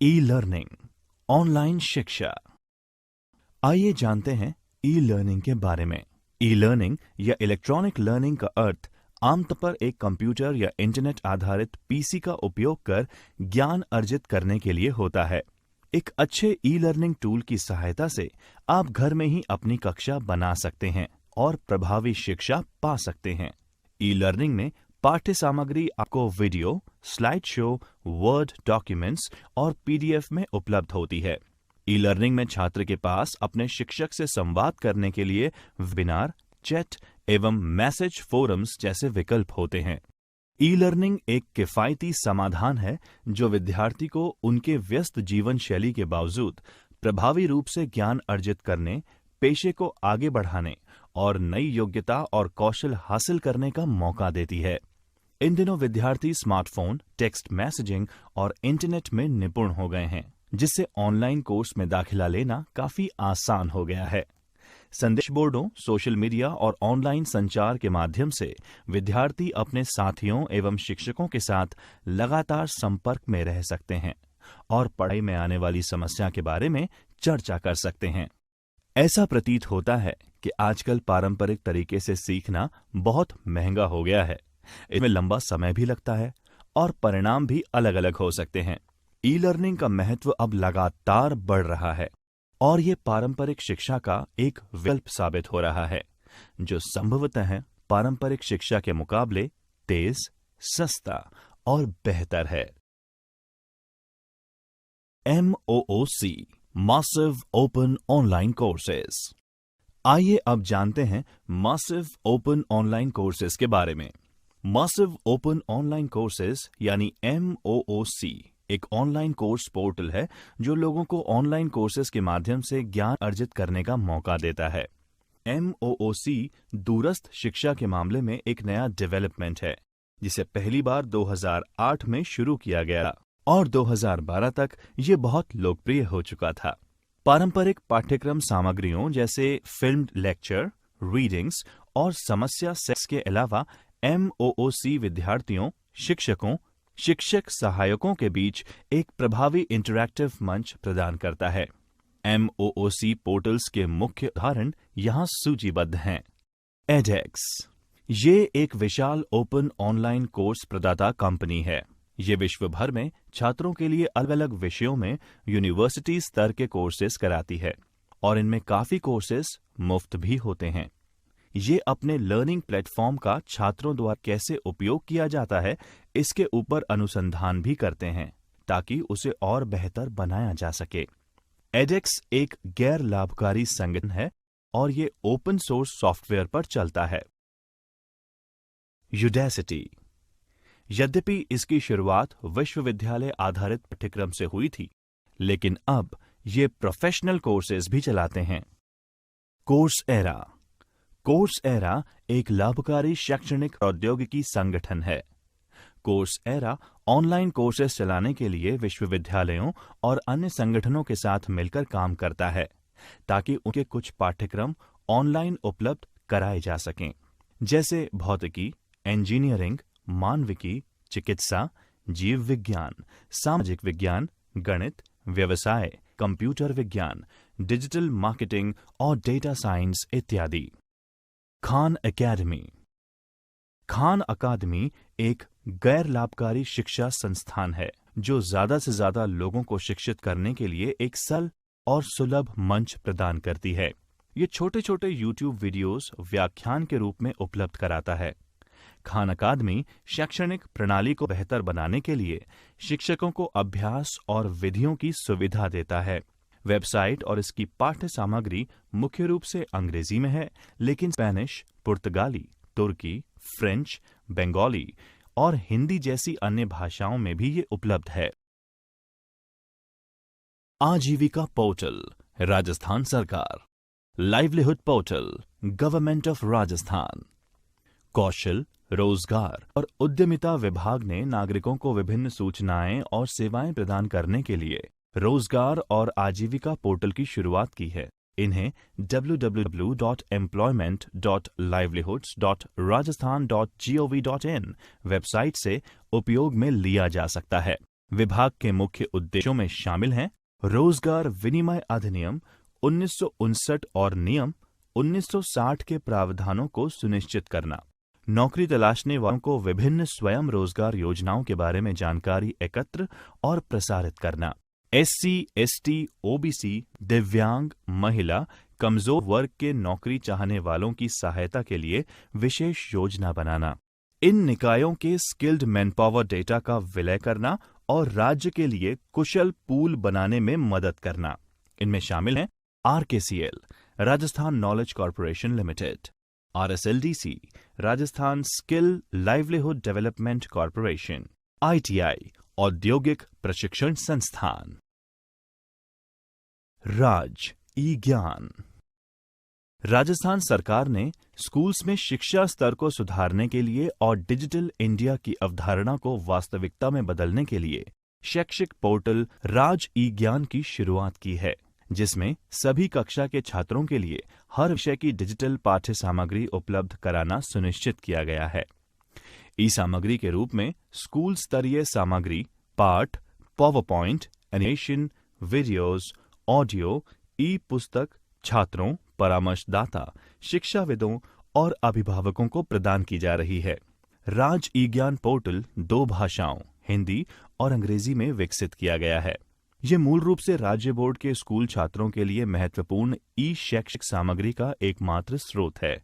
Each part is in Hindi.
ई लर्निंग, ऑनलाइन शिक्षा। आइए जानते हैं ई लर्निंग के बारे में। ई लर्निंग या इलेक्ट्रॉनिक लर्निंग का अर्थ आमतौर पर एक कंप्यूटर या इंटरनेट आधारित पीसी का उपयोग कर ज्ञान अर्जित करने के लिए होता है। एक अच्छे ई लर्निंग टूल की सहायता से आप घर में ही अपनी कक्षा बना सकते हैं और प्रभावी शिक्षा पा सकते हैं। ई लर्निंग में पाठ्य सामग्री आपको video, slide show, word documents और पीडीएफ में उपलब्ध होती है। ई लर्निंग में छात्र के पास अपने शिक्षक से संवाद करने के लिए वेबिनार, चैट एवं मैसेज फोरम्स जैसे विकल्प होते हैं। ई लर्निंग एक किफायती समाधान है जो विद्यार्थी को उनके व्यस्त जीवन शैली के बावजूद प्रभावी रूप से ज्ञान अर्जित करने, पेशे को आगे बढ़ाने और नई योग्यता और कौशल हासिल करने का मौका देती है। इन दिनों विद्यार्थी स्मार्टफोन, टेक्स्ट मैसेजिंग और इंटरनेट में निपुण हो गए हैं, जिससे ऑनलाइन कोर्स में दाखिला लेना काफी आसान हो गया है। संदेश बोर्डों, सोशल मीडिया और ऑनलाइन संचार के माध्यम से विद्यार्थी अपने साथियों एवं शिक्षकों के साथ लगातार संपर्क में रह सकते हैं और पढ़ाई में आने वाली समस्या के बारे में चर्चा कर सकते हैं। ऐसा प्रतीत होता है कि आजकल पारंपरिक तरीके से सीखना बहुत महंगा हो गया है। इसमें लंबा समय भी लगता है और परिणाम भी अलग अलग हो सकते हैं। ई लर्निंग का महत्व अब लगातार बढ़ रहा है और ये पारंपरिक शिक्षा का एक विकल्प साबित हो रहा है, जो संभवतः पारंपरिक शिक्षा के मुकाबले तेज, सस्ता और बेहतर है। MOOC, massive open online courses. आइए अब जानते हैं मासिव ओपन ऑनलाइन कोर्सेज के बारे में। मासिव ओपन ऑनलाइन कोर्सेज यानी MOOC एक ऑनलाइन कोर्स पोर्टल है जो लोगों को ऑनलाइन कोर्सेज के माध्यम से ज्ञान अर्जित करने का मौका देता है। MOOC दूरस्थ शिक्षा के मामले में एक नया डेवलपमेंट है, जिसे पहली बार 2008 में शुरू किया गया और 2012 तक ये बहुत लोकप्रिय हो चुका था। पारंपरिक पाठ्यक्रम सामग्रियों जैसे फिल्म्ड लेक्चर, रीडिंग्स और समस्या सेट्स के अलावा MOOC विद्यार्थियों, शिक्षकों, शिक्षक सहायकों के बीच एक प्रभावी इंटरैक्टिव मंच प्रदान करता है। MOOC पोर्टल्स के मुख्य उदाहरण यहाँ सूचीबद्ध हैं। edX, ये एक विशाल ओपन ऑनलाइन कोर्स प्रदाता कंपनी है। ये विश्व भर में छात्रों के लिए अलग अलग विषयों में यूनिवर्सिटी स्तर के कोर्सेज कराती है और इनमें काफी कोर्सेज मुफ्त भी होते हैं। ये अपने लर्निंग प्लेटफॉर्म का छात्रों द्वारा कैसे उपयोग किया जाता है, इसके ऊपर अनुसंधान भी करते हैं ताकि उसे और बेहतर बनाया जा सके। edX एक गैर लाभकारी संगठन है और ये ओपन सोर्स सॉफ्टवेयर पर चलता है। Udacity, यद्यपि इसकी शुरुआट विश्वविद्यालय आधारित पाठ्यक्रम से हुई थी, लेकिन अब ये प्रोफेशनल कोर्सेज भी चलाते हैं। कोर्सएरा एक लाभकारी शैक्षणिक प्रौद्योगिकी संगठन है। कोर्सएरा ऑनलाइन कोर्सेज चलाने के लिए विश्वविद्यालयों और अन्य संगठनों के साथ मिलकर काम करता है ताकि उनके कुछ पाठ्यक्रम ऑनलाइन उपलब्ध कराए जा सकें, जैसे भौतिकी, इंजीनियरिंग, मानविकी, चिकित्सा, जीव विज्ञान, सामाजिक विज्ञान, गणित, व्यवसाय, कंप्यूटर विज्ञान, डिजिटल मार्केटिंग और डेटा साइंस इत्यादि। खान अकादमी एक गैर लाभकारी शिक्षा संस्थान है जो ज्यादा से ज्यादा लोगों को शिक्षित करने के लिए एक सरल और सुलभ मंच प्रदान करती है। ये छोटे छोटे YouTube वीडियोस व्याख्यान के रूप में उपलब्ध कराता है। खान अकादमी शैक्षणिक प्रणाली को बेहतर बनाने के लिए शिक्षकों को अभ्यास और विधियों की सुविधा देता है। वेबसाइट और इसकी पाठ्य सामग्री मुख्य रूप से अंग्रेजी में है, लेकिन स्पेनिश, पुर्तगाली, तुर्की, फ्रेंच, बंगाली और हिंदी जैसी अन्य भाषाओं में भी ये उपलब्ध है। आजीविका पोर्टल, राजस्थान सरकार। Livelihood portal, government of Rajasthan. कौशल, रोजगार और उद्यमिता विभाग ने नागरिकों को विभिन्न सूचनाएं और सेवाएं प्रदान करने के लिए रोजगार और आजीविका पोर्टल की शुरुआत की है। इन्हें www.employment.livelihoods.rajasthan.gov.in वेबसाइट से उपयोग में लिया जा सकता है। विभाग के मुख्य उद्देश्यों में शामिल हैं रोजगार विनिमय अधिनियम 1959 और नियम 1960 के प्रावधानों को सुनिश्चित करना, नौकरी तलाशने वालों को विभिन्न स्वयं रोजगार योजनाओं के बारे में जानकारी एकत्र और प्रसारित करना, एससी, एसटी, ओबीसी, दिव्यांग, महिला, कमजोर वर्ग के नौकरी चाहने वालों की सहायता के लिए विशेष योजना बनाना, इन निकायों के स्किल्ड मैनपावर डेटा का विलय करना और राज्य के लिए कुशल पूल बनाने में मदद करना। इनमें शामिल हैं RKCL, Rajasthan knowledge corporation limited, RSLDC, Rajasthan skill livelihood development corporation, ITI, औद्योगिक प्रशिक्षण संस्थान। राज ई ज्ञान। राजस्थान सरकार ने स्कूल्स में शिक्षा स्तर को सुधारने के लिए और डिजिटल इंडिया की अवधारणा को वास्तविकता में बदलने के लिए शैक्षिक पोर्टल राज ई ज्ञान की शुरुआत की है, जिसमें सभी कक्षा के छात्रों के लिए हर विषय की डिजिटल पाठ्य सामग्री उपलब्ध कराना सुनिश्चित किया गया है। ई सामग्री के रूप में स्कूल स्तरीय सामग्री, पाठ, power point, animation, videos, audio, e पुस्तक छात्रों, परामर्शदाता, शिक्षाविदों और अभिभावकों को प्रदान की जा रही है। राज ई ज्ञान पोर्टल 2 भाषाओं हिंदी और अंग्रेजी में विकसित किया गया है। ये मूल रूप से राज्य बोर्ड के स्कूल छात्रों के लिए महत्वपूर्ण ई शैक्षिक सामग्री का एकमात्र स्रोत है।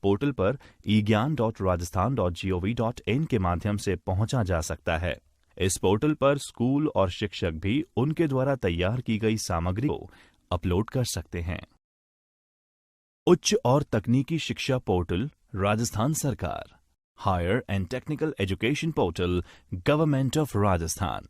पोर्टल पर egyan.rajasthan.gov.in के माध्यम से पहुंचा जा सकता है। इस पोर्टल पर स्कूल और शिक्षक भी उनके द्वारा तैयार की गई सामग्री को अपलोड कर सकते हैं। उच्च और तकनीकी शिक्षा पोर्टल राजस्थान सरकार, higher and technical education portal government of Rajasthan.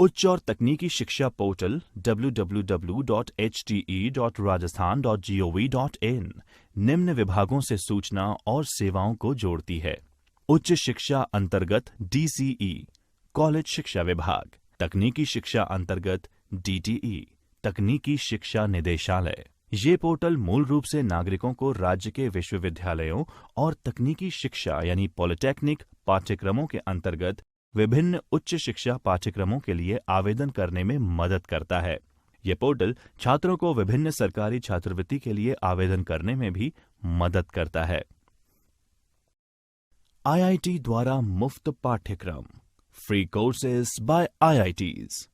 उच्च और तकनीकी शिक्षा पोर्टल www.hte.rajasthan.gov.in निम्न विभागों से सूचना और सेवाओं को जोड़ती है। उच्च शिक्षा अंतर्गत DCE कॉलेज शिक्षा विभाग, तकनीकी शिक्षा अंतर्गत DTE तकनीकी शिक्षा निदेशालय। ये पोर्टल मूल रूप से नागरिकों को राज्य के विश्वविद्यालयों और तकनीकी शिक्षा यानी पॉलिटेक्निक पाठ्यक्रमों के अंतर्गत विभिन्न उच्च शिक्षा पाठ्यक्रमों के लिए आवेदन करने में मदद करता है। ये पोर्टल छात्रों को विभिन्न सरकारी छात्रवृत्ति के लिए आवेदन करने में भी मदद करता है। IIT द्वारा मुफ्त पाठ्यक्रम, फ्री कोर्सेज बाय IITs।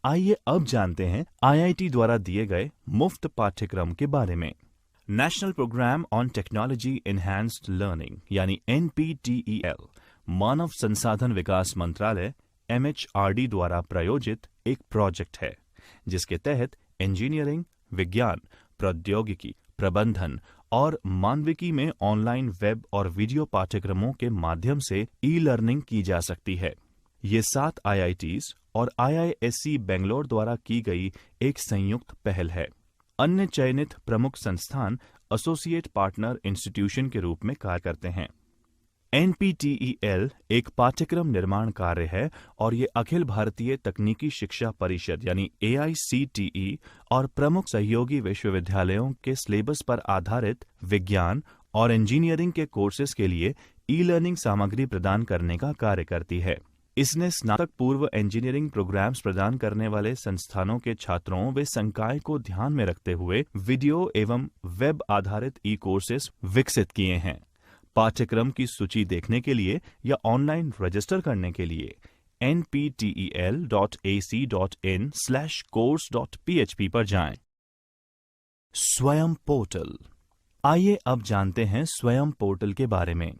आइए अब जानते हैं IIT द्वारा दिए गए मुफ्त पाठ्यक्रम के बारे में। National programme on technology enhanced learning यानी NPTEL मानव संसाधन विकास मंत्रालय MHRD द्वारा प्रायोजित एक प्रोजेक्ट है, जिसके तहत इंजीनियरिंग, विज्ञान, प्रौद्योगिकी, प्रबंधन और मानविकी में ऑनलाइन वेब और वीडियो पाठ्यक्रमों के माध्यम से ई-लर्निंग की जा सकती है। ये 7 IITs और IISc बेंगलोर द्वारा की गई एक संयुक्त पहल है। अन्य चयनित प्रमुख संस्थान एसोसिएट पार्टनर इंस्टीट्यूशन के रूप में कार्य करते हैं। NPTEL एक पाठ्यक्रम निर्माण कार्य है और ये अखिल भारतीय तकनीकी शिक्षा परिषद यानी AICTE और प्रमुख सहयोगी विश्वविद्यालयों के सिलेबस पर आधारित विज्ञान और इंजीनियरिंग के कोर्सेज के लिए ई-लर्निंग सामग्री प्रदान करने का कार्य करती है। इसने स्नातक पूर्व इंजीनियरिंग प्रोग्राम्स प्रदान करने वाले संस्थानों के छात्रों व संकाय को ध्यान में रखते हुए वीडियो एवं वेब आधारित ई कोर्सेज विकसित किए हैं। पाठ्यक्रम की सूची देखने के लिए या ऑनलाइन रजिस्टर करने के लिए nptel.ac.in/course.php पर जाएं। स्वयं पोर्टल। आइए अब जानते हैं स्वयं पोर्टल के बारे में।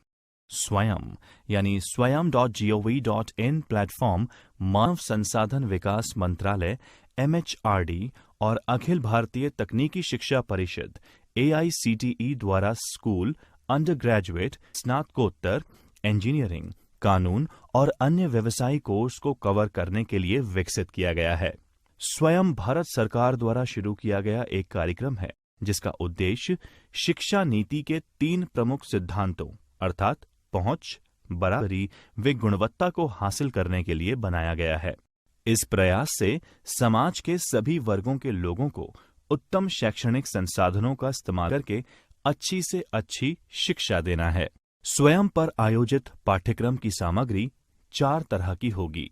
स्वयं यानी swayam.gov.in प्लेटफॉर्म मानव संसाधन विकास मंत्रालय MHRD और अखिल भारतीय तकनीकी शिक्षा परिषद AICTE द्वारा स्कूल, अंडर ग्रेजुएट, स्नातकोत्तर, इंजीनियरिंग, कानून और अन्य व्यवसायिक कोर्स को कवर करने के लिए विकसित किया गया है। स्वयं भारत सरकार द्वारा शुरू किया गया एक कार्यक्रम है, जिसका उद्देश्य शिक्षा नीति के 3 प्रमुख सिद्धांतों अर्थात पहुंच, बराबरी व गुणवत्ता को हासिल करने के लिए बनाया गया है। इस प्रयास से समाज के सभी वर्गों के लोगों को उत्तम शैक्षणिक संसाधनों का इस्तेमाल करके अच्छी से अच्छी शिक्षा देना है। स्वयं पर आयोजित पाठ्यक्रम की सामग्री 4 तरह की होगी।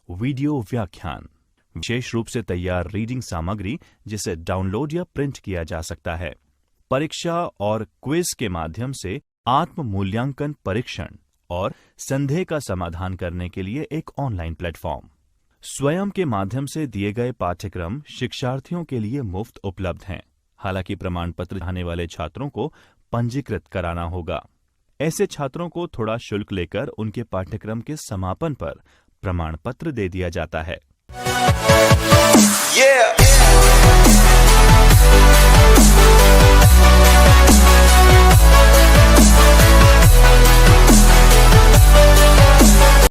वीडियो व्याख्यान, विशेष रूप से तैयार रीडिंग सामग्री जिसे डाउनलोड या प्रिंट किया जा सकता है। परीक्षा और क्विज के माध्यम से आत्म मूल्यांकन परीक्षण और संदेह का समाधान करने के लिए एक ऑनलाइन प्लेटफॉर्म। स्वयं के माध्यम से दिए गए पाठ्यक्रम शिक्षार्थियों के लिए मुफ्त उपलब्ध हैं। हालांकि प्रमाण पत्र चाहने वाले छात्रों को पंजीकृत कराना होगा। ऐसे छात्रों को थोड़ा शुल्क लेकर उनके पाठ्यक्रम के समापन पर प्रमाण पत्र दे दिया जाता है। Yeah.